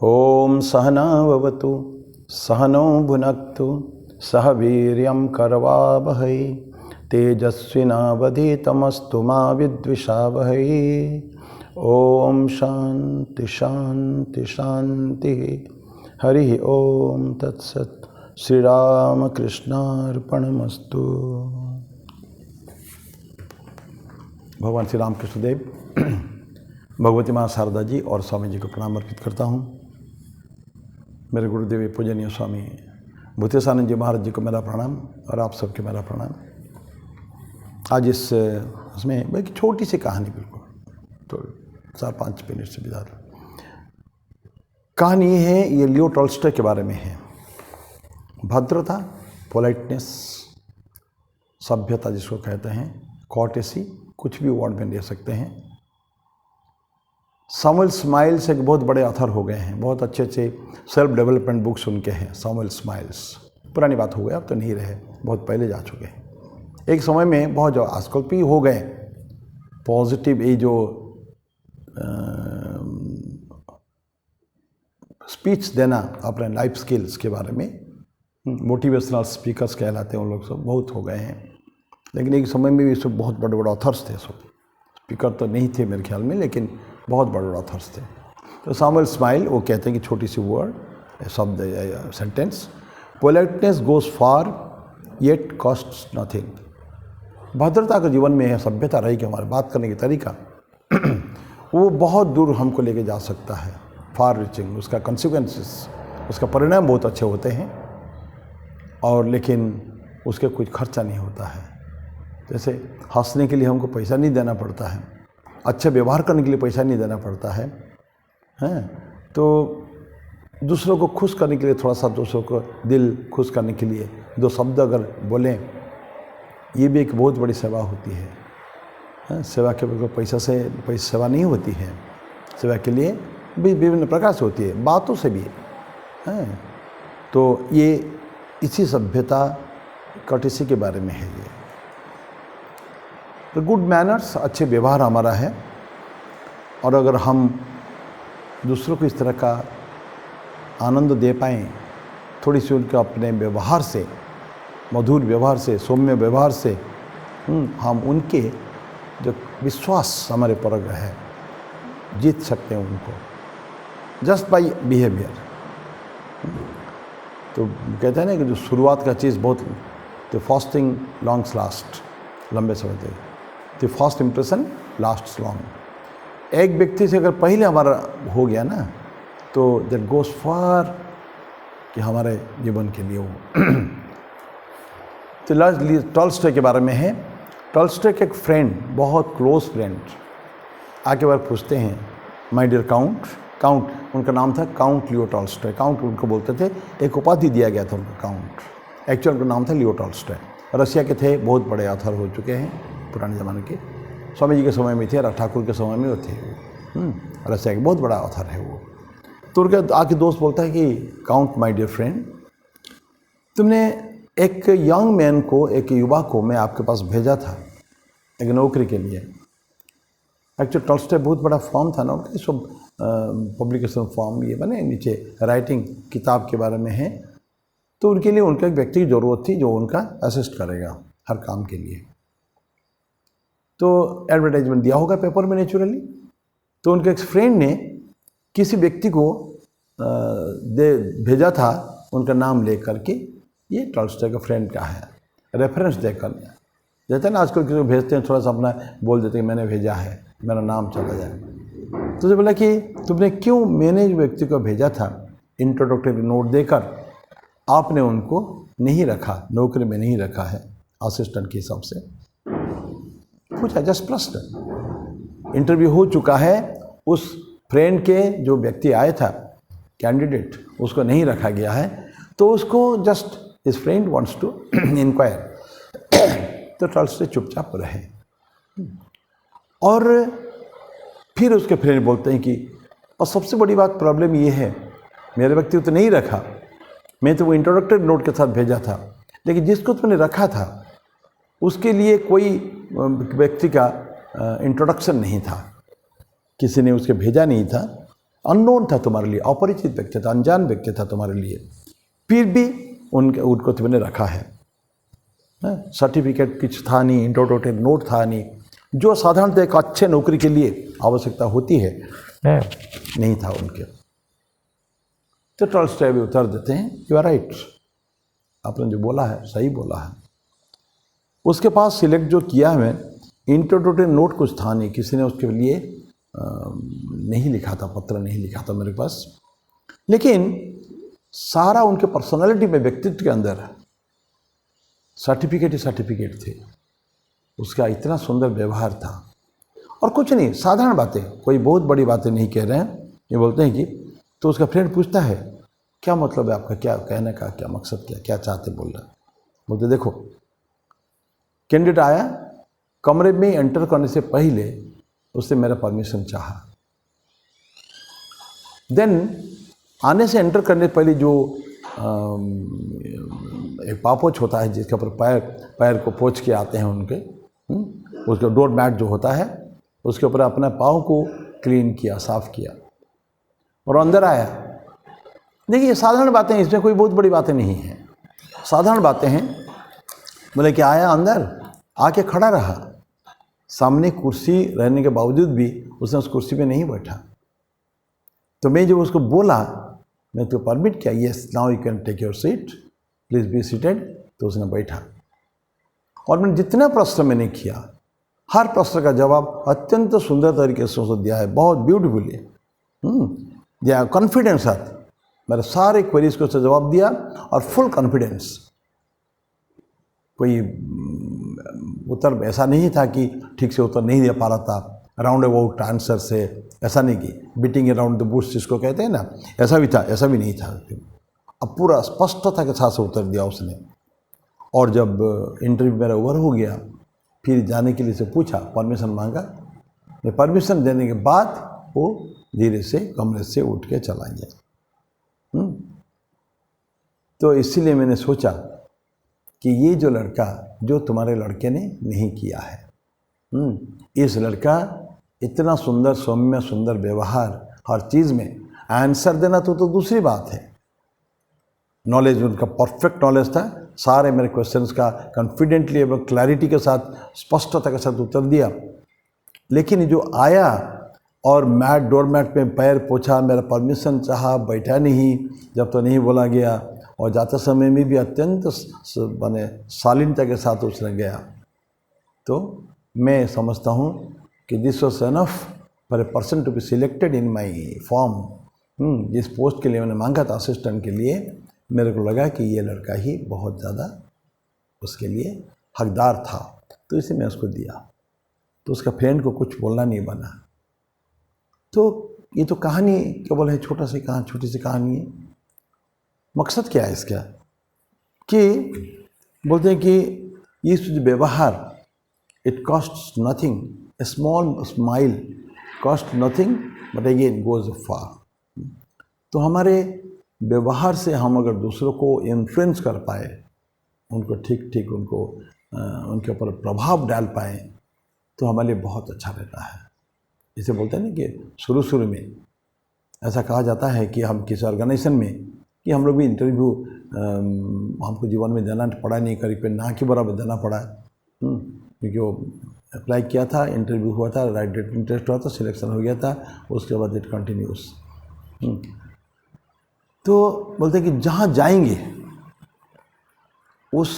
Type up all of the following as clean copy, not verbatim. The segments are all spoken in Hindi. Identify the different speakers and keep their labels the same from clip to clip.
Speaker 1: ओम सहना भवतु सहनौ भुनक्तु सह वीर्यं करवावहै तेजस्विनावधीतमस्तु मा विद्विषावहै। ओम शांति शांति शांति। हरि ओम तत्सत्। श्री राम कृष्णार्पणमस्तु। भगवान श्री राम कृष्ण देव, भगवती माँ शारदा जी और स्वामी जी को प्रणाम अर्पित करता हूँ। मेरे गुरुदेव पूजनीय स्वामी भूतेशानंद जी महाराज जी को मेरा प्रणाम और आप सबके मेरा प्रणाम। आज इसमें एक छोटी सी कहानी, बिल्कुल तो 4-5 मिनट से भी ज़्यादा कहानी है। ये लियो टॉल्स्टॉय के बारे में है। भद्रता, पोलाइटनेस, सभ्यता जिसको कहते हैं, कॉर्टेसी, कुछ भी वर्ड में ले सकते हैं। सैमुअल स्माइल्स एक बहुत बड़े ऑथर हो गए हैं। बहुत अच्छे अच्छे सेल्फ डेवलपमेंट बुक्स उनके हैं। सैमुअल स्माइल्स पुरानी बात हो गई, अब तो नहीं रहे, बहुत पहले जा चुके हैं। एक समय में बहुत जो आजकल भी हो गए पॉजिटिव, ये जो स्पीच देना अपने लाइफ स्किल्स के बारे में, मोटिवेशनल स्पीकर्स कहलाते हैं, उन लोग सब बहुत हो गए हैं। लेकिन एक समय में भी सब बहुत बड़े बड़े ऑथर्स थे। सब स्पीकर तो नहीं थे मेरे ख्याल में, लेकिन बहुत बड़े बड़े ऑथर्स थे। तो सैमुअल स्माइल वो कहते हैं कि छोटी सी वर्ड, शब्द, sentence, politeness goes far yet costs nothing. भद्रता के जीवन में है, सभ्यता रही कि हमारे बात करने का तरीका वो बहुत दूर हमको लेके जा सकता है, फार रीचिंग। उसका कॉन्सिक्वेंसेस, उसका परिणाम बहुत अच्छे होते हैं, और लेकिन उसके कुछ खर्चा नहीं होता है। जैसे हंसने के लिए हमको पैसा नहीं देना पड़ता है, अच्छे व्यवहार करने के लिए पैसा नहीं देना पड़ता है, हैं? तो दूसरों को खुश करने के लिए, थोड़ा सा दूसरों को दिल खुश करने के लिए 2 शब्द अगर बोलें, ये भी एक बहुत बड़ी सेवा होती है। सेवा के बगैर पैसा सेवा नहीं होती है। सेवा के लिए भी विभिन्न प्रकार से होती है, बातों से भी है। तो ये इसी सभ्यता, कर्टेसी के बारे में है ये। तो गुड मैनर्स, अच्छे व्यवहार हमारा है, और अगर हम दूसरों को इस तरह का आनंद दे पाएँ, थोड़ी सी उनके अपने व्यवहार से, मधुर व्यवहार से, सौम्य व्यवहार से, हम उनके जो विश्वास हमारे पर है, जीत सकते हैं उनको, जस्ट बाय बिहेवियर। तो कहते हैं ना कि जो शुरुआत का चीज़ बहुत, the first thing longs last, लंबे समय तक, the first impression lasts long. एक व्यक्ति से अगर पहले हमारा हो गया ना, तो दैट गोज फार, कि हमारे जीवन के लिए वो तो टॉल्स्टॉय के बारे में है। टॉल्स्टॉय के एक फ्रेंड, बहुत क्लोज फ्रेंड, आके बार पूछते हैं, माय डियर काउंट, उनका नाम था काउंट लियो टॉल्स्टॉय। काउंट उनको बोलते थे, एक उपाधि दिया गया था उनको, काउंट। एक्चुअल उनका नाम था लियो टॉल्स्टॉय। रशिया के थे, बहुत बड़े ऑथर हो चुके हैं पुराने ज़माने के। स्वामी जी के समय में थे, ठाकुर के समय में वो थे। रशिया के बहुत बड़ा ऑथर है वो। तो उनके आके दोस्त बोलता है कि काउंट माय डियर फ्रेंड, तुमने एक यंग मैन को, एक युवा को मैं आपके पास भेजा था एक नौकरी के लिए। एक्चुअली टॉल्स्टॉय बहुत बड़ा फॉर्म था ना उनका, सब पब्लिकेशन फॉर्म ये बने, नीचे राइटिंग किताब के बारे में है। तो उनके लिए उनका एक व्यक्ति की ज़रूरत थी जो उनका असिस्ट करेगा हर काम के लिए। तो एडवर्टाइजमेंट दिया होगा पेपर में नेचुरली। तो उनके एक फ्रेंड ने किसी व्यक्ति को भेजा था, उनका नाम ले करके, ये टॉल्स्टॉय का फ्रेंड का है, रेफरेंस देकर। जैसे ना आजकल किसी को भेजते हैं, थोड़ा सा अपना बोल देते हैं मैंने भेजा है, मेरा नाम चला जाए। तो जो बोला कि तुमने क्यों, मैंने जो व्यक्ति को भेजा था इंट्रोडक्टरी नोट देकर, आपने उनको नहीं रखा, नौकरी में नहीं रखा है असिस्टेंट के हिसाब से। पूछा, जस्ट प्रश्न। इंटरव्यू हो चुका है, उस फ्रेंड के जो व्यक्ति आया था, कैंडिडेट, उसको नहीं रखा गया है, तो उसको just his friend wants to inquire. तो टॉल्स्टॉय चुपचाप रहे। और फिर उसके फ्रेंड बोलते हैं कि, और सबसे बड़ी बात, प्रॉब्लम ये है, मेरे व्यक्ति तो नहीं रखा, मैं तो वो इंट्रोडक्टरी नोट के साथ भेजा था, लेकिन जिसको तुमने रखा था उसके लिए कोई व्यक्ति का इंट्रोडक्शन नहीं था, किसी ने उसके भेजा नहीं था, अननोन था तुम्हारे लिए, अपरिचित व्यक्ति था, अनजान व्यक्ति था तुम्हारे लिए, फिर भी उनको तुमने रखा है। सर्टिफिकेट कुछ था नहीं, इंट्रोडक्टरी नोट था नहीं, जो साधारणतः एक अच्छे नौकरी के लिए आवश्यकता होती है नहीं था उनके। तो टॉल्स्टॉय भी उत्तर देते हैं, यू आर राइट, आपने जो बोला है सही बोला है। उसके पास सिलेक्ट जो किया है, इंट्रोडक्टरी नोट कुछ था नहीं, किसी ने उसके लिए नहीं लिखा था, पत्र नहीं लिखा था मेरे पास, लेकिन सारा उनके पर्सनालिटी में, व्यक्तित्व के अंदर सर्टिफिकेट ही सर्टिफिकेट थे। उसका इतना सुंदर व्यवहार था, और कुछ नहीं, साधारण बातें, कोई बहुत बड़ी बातें नहीं कह रहे हैं। ये बोलते हैं कि, तो उसका फ्रेंड पूछता है क्या मतलब है आपका, क्या कहने का, क्या मकसद, क्या चाहते बोल रहे हैं। बोलते देखो, कैंडिडेट आया, कमरे में एंटर करने से पहले उससे मेरा परमिशन चाहा, देन आने से एंटर करने से पहले जो एक पापोच होता है जिसके ऊपर पैर को पोंछ के आते हैं उनके, उसके डोर मैट जो होता है उसके ऊपर अपने पाँव को क्लीन किया, साफ किया, और अंदर आया। देखिए ये साधारण बातें, इसमें कोई बहुत बड़ी बातें नहीं हैं, साधारण बातें हैं। बोले कि आया अंदर, आके खड़ा रहा, सामने कुर्सी रहने के बावजूद भी उसने उस कुर्सी पे नहीं बैठा। तो मैं जब उसको बोला, मैं तो परमिट किया, yes now you can take your seat, please be seated, तो उसने बैठा। और मैंने जितना प्रश्न मैंने किया, हर प्रश्न का जवाब अत्यंत सुंदर तरीके से उसको दिया है, बहुत ब्यूटीफुली दिया, कॉन्फिडेंस साथ मेरे सारे क्वेरीज को जवाब दिया, और फुल कॉन्फिडेंस। कोई उत्तर ऐसा नहीं था कि ठीक से उत्तर नहीं दे पा रहा था, राउंड अबाउट आंसर से, ऐसा नहीं कि बीटिंग अराउंड द बुश जिसको कहते हैं ना, ऐसा भी था, ऐसा भी नहीं था। अब पूरा स्पष्टता के साथ से उत्तर दिया उसने। और जब इंटरव्यू मेरा ओवर हो गया, फिर जाने के लिए से पूछा, परमिशन मांगा, मैं परमिशन देने के बाद वो धीरे से कमरे से उठ के चला गया। तो इसीलिए मैंने सोचा कि ये जो लड़का, जो तुम्हारे लड़के ने नहीं किया है, इस लड़का इतना सुंदर, सौम्य, सुंदर व्यवहार, हर चीज़ में आंसर देना तो दूसरी बात है। नॉलेज उनका परफेक्ट नॉलेज था, सारे मेरे क्वेश्चंस का कॉन्फिडेंटली एवं क्लैरिटी के साथ, स्पष्टता के साथ उत्तर दिया। लेकिन जो आया और डोर मैट पे पैर पोछा, मेरा परमिशन चाहा, बैठा नहीं जब तो नहीं बोला गया, और जाते समय में भी अत्यंत माने शालीनता के साथ उसने गया। तो मैं समझता हूँ कि this was enough for a person to be selected in my form. जिस पोस्ट के लिए मैंने मांगा था असिस्टेंट के लिए, मेरे को लगा कि ये लड़का ही बहुत ज़्यादा उसके लिए हकदार था, तो इसे मैं उसको दिया। तो उसका फ्रेंड को कुछ बोलना नहीं बना। तो ये तो कहानी केवल है, छोटी सी कहानी है। मकसद क्या है इसका, कि बोलते हैं कि ये जो व्यवहार, it cost nothing, A small smile cost nothing but again goes far. तो हमारे व्यवहार से हम अगर दूसरों को इन्फ्लुएंस कर पाए, उनको ठीक उनको उनके ऊपर प्रभाव डाल पाए, तो हमारे लिए बहुत अच्छा रहता है। इसे बोलते हैं ना कि शुरू में ऐसा कहा जाता है कि हम किसी ऑर्गेनाइजेशन में, कि हम लोग भी इंटरव्यू हमको जीवन में देना पड़ा नहीं, करीब ना के बराबर देना पड़ा, क्योंकि वो अप्लाई किया था, इंटरव्यू हुआ था, राइट रेटिंग टेस्ट हुआ था, सिलेक्शन हो गया था, उसके बाद इट कंटिन्यूस। तो बोलते हैं कि जहाँ जाएंगे उस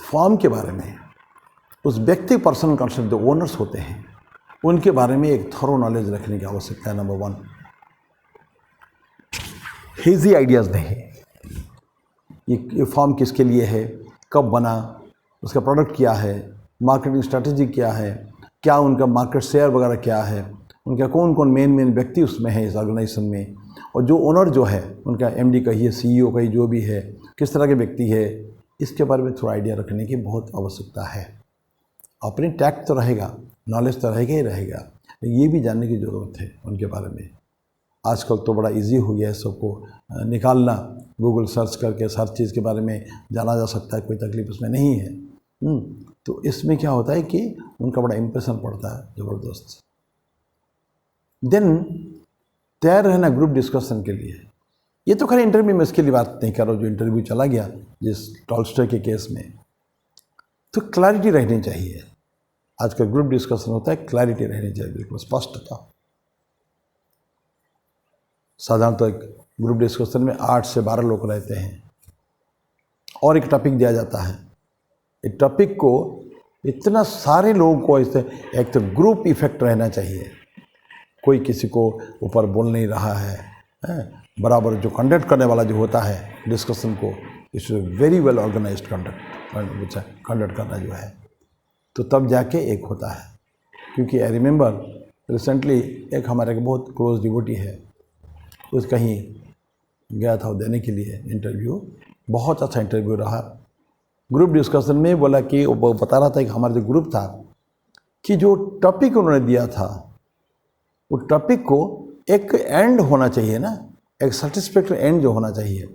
Speaker 1: फॉर्म के बारे में, उस व्यक्ति पर्सन कंसर्न जो ओनर्स होते हैं उनके बारे में एक थॉरो नॉलेज रखने की आवश्यकता है। नंबर 1, हेजी आइडियाज़ नहीं, ये फॉर्म किसके लिए है, कब बना, उसका प्रोडक्ट क्या है, मार्केटिंग स्ट्रैटेजी क्या है, क्या उनका मार्केट शेयर वगैरह क्या है, उनका कौन कौन मेन व्यक्ति उसमें है इस ऑर्गेनाइजेशन में, और जो ओनर जो है उनका एमडी कहिए, सीईओ कहिए, जो भी है, किस तरह के व्यक्ति है, इसके बारे में थोड़ा आइडिया रखने की बहुत आवश्यकता है। अपनी टैक्ट तो रहेगा, नॉलेज तो रहेगा ही रहेगा, ये भी जानने की ज़रूरत है उनके बारे में। आजकल तो बड़ा इजी हो गया है सबको निकालना, गूगल सर्च करके हर चीज़ के बारे में जाना जा सकता है, कोई तकलीफ उसमें नहीं है। तो इसमें क्या होता है कि उनका बड़ा इम्प्रेशन पड़ता है ज़बरदस्त। देन तैयार रहना ग्रुप डिस्कशन के लिए। ये तो खैर इंटरव्यू में इसके लिए बात नहीं कर रहा हूँ, जो इंटरव्यू चला गया जिस टॉल्स्टॉय के केस में, तो क्लैरिटी रहनी चाहिए। आज का ग्रुप डिस्कशन होता है, क्लैरिटी रहनी चाहिए, बिल्कुल स्पष्टता। साधारणतः ग्रुप डिस्कशन में 8 से 12 लोग रहते हैं और एक टॉपिक दिया जाता है। इस टॉपिक को इतना सारे लोगों को इसे एक तो ग्रुप इफेक्ट रहना चाहिए, कोई किसी को ऊपर बोल नहीं रहा है, बराबर जो कंडक्ट करने वाला जो होता है डिस्कशन को, it's very well organized conduct करना जो है, तो तब जाके एक होता है। क्योंकि आई रिमेंबर रिसेंटली एक हमारे बहुत क्लोज डिवोटी है, उस कहीं गया था देने के लिए इंटरव्यू, बहुत अच्छा इंटरव्यू रहा। ग्रुप डिस्कशन में बोला कि वो बता रहा था कि हमारा जो ग्रुप था कि जो टॉपिक उन्होंने दिया था, वो टॉपिक को एक एंड होना चाहिए ना, एक सेटिस्फैक्टरी एंड जो होना चाहिए।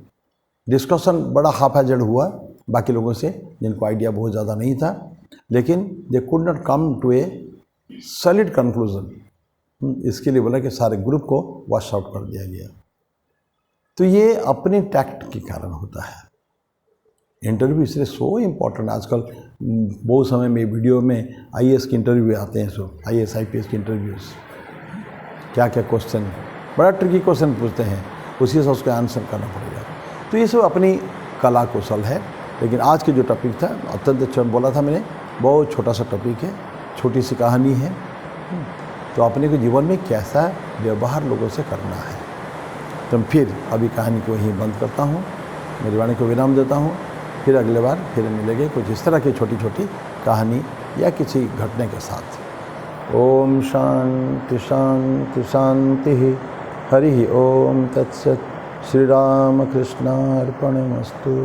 Speaker 1: डिस्कशन बड़ा हाफाजड़ हुआ बाकी लोगों से जिनको आइडिया बहुत ज़्यादा नहीं था, लेकिन they could not come to a solid conclusion. इसके लिए बोला कि सारे ग्रुप को वॉश आउट कर दिया गया। तो ये अपने टैक्ट के कारण होता है। इंटरव्यू इसलिए सो इम्पोर्टेंट। आजकल बहुत समय में वीडियो में आईएएस के इंटरव्यू आते हैं, सो आईएएस आईपीएस के इंटरव्यूज़, क्या क्या क्वेश्चन, बड़ा ट्रिकी क्वेश्चन पूछते हैं, उसी से उसका आंसर करना पड़ेगा। तो ये सब अपनी कला कौशल है। लेकिन आज के जो टॉपिक था अत्यंत अच्छा बोला था मैंने, बहुत छोटा सा टॉपिक है, छोटी सी कहानी है। तो अपने को जीवन में कैसा व्यवहार लोगों से करना है। तो फिर अभी कहानी को यहीं बंद करता हूँ, मेरी वाणी को विराम देता हूँ। फिर अगले बार फिर मिलेंगे कुछ इस तरह की छोटी छोटी कहानी या किसी घटने के साथ। ओम शांति शांति शांति। हरि ओम तत्सत। श्री राम कृष्णार्पणमस्तु।